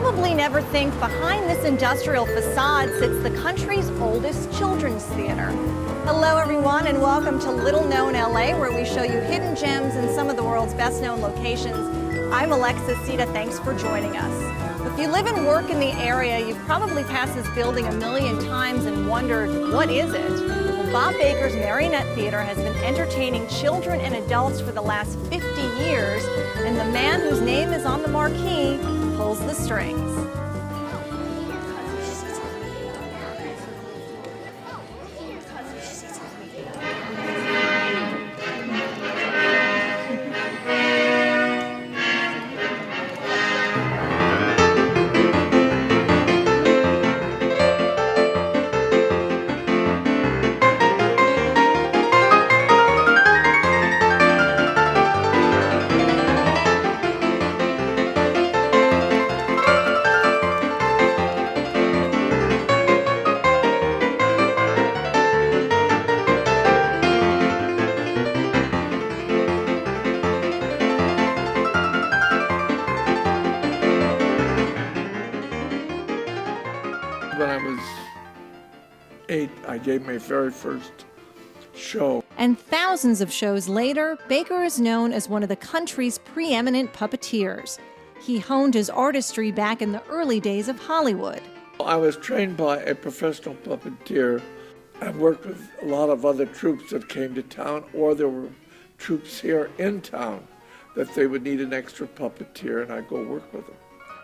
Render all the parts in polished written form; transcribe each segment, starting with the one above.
probably never think behind this industrial facade sits the country's oldest children's theater. Hello everyone and welcome to Little Known LA, where we show you hidden gems in some of the world's best known locations. I'm Sita, thanks for joining us. If you live and work in the area, you've probably passed this building a million times and wondered, what is it? Well, Bob Baker's Marionette Theater has been entertaining children and adults for the last 50 years, and the man whose name is on the marquee pulls the strings. When I was 8, I gave my very first show. And thousands of shows later, Baker is known as one of the country's preeminent puppeteers. He honed his artistry back in the early days of Hollywood. I was trained by a professional puppeteer and worked with a lot of other troupes that came to town, or there were troupes here in town that they would need an extra puppeteer, and I'd go work with them.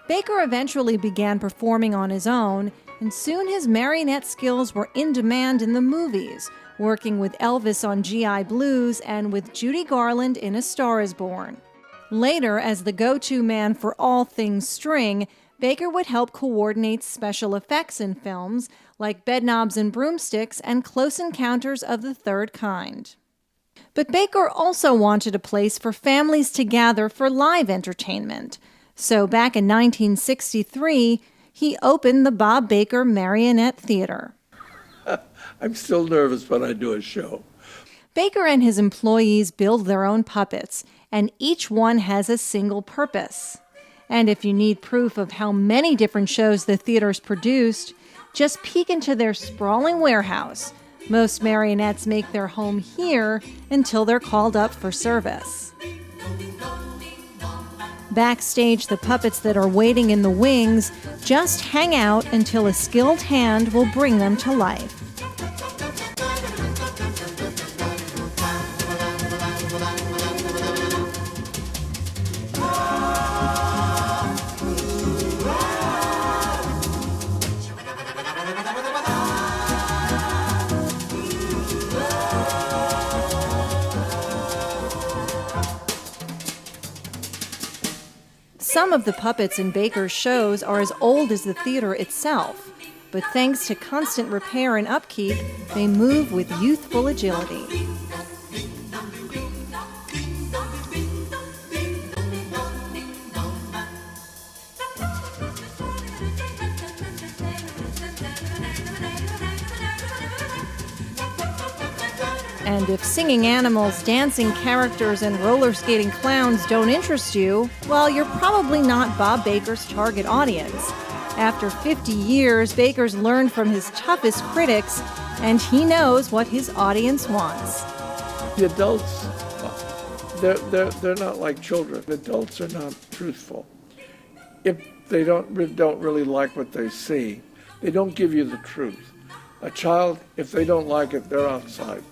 Baker eventually began performing on his own, and soon his marionette skills were in demand in the movies, working with Elvis on GI Blues and with Judy Garland in A Star is Born. Later, as the go-to man for all things string, Baker would help coordinate special effects in films like Bedknobs and Broomsticks and Close Encounters of the Third Kind. But Baker also wanted a place for families to gather for live entertainment. So back in 1963, he opened the Bob Baker Marionette Theater. I'm still nervous when I do a show. Baker and his employees build their own puppets, and each one has a single purpose. And if you need proof of how many different shows the theater's produced, just peek into their sprawling warehouse. Most marionettes make their home here until they're called up for service. Backstage, the puppets that are waiting in the wings just hang out until a skilled hand will bring them to life. Some of the puppets in Baker's shows are as old as the theater itself, but thanks to constant repair and upkeep, they move with youthful agility. And if singing animals, dancing characters, and roller skating clowns don't interest you, well, you're probably not Bob Baker's target audience. After 50 years, Baker's learned from his toughest critics, and he knows what his audience wants. The adults, they're not like children. Adults are not truthful. If they don't really like what they see, they don't give you the truth. A child, if they don't like it, they're outside.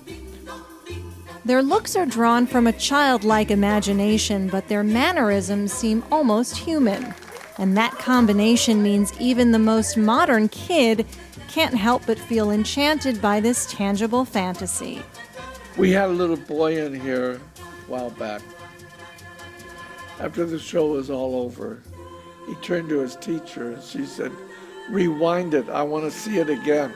Their looks are drawn from a childlike imagination, but their mannerisms seem almost human. And that combination means even the most modern kid can't help but feel enchanted by this tangible fantasy. We had a little boy in here a while back. After the show was all over, he turned to his teacher and she said, "Rewind it, I want to see it again."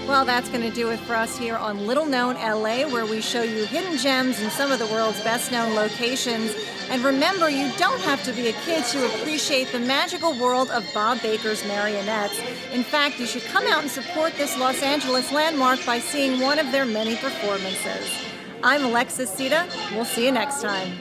Well, that's going to do it for us here on Little Known LA, where we show you hidden gems in some of the world's best known locations. And remember, you don't have to be a kid to appreciate the magical world of Bob Baker's marionettes. In fact, you should come out and support this Los Angeles landmark by seeing one of their many performances. I'm Alexis Sita. We'll see you next time.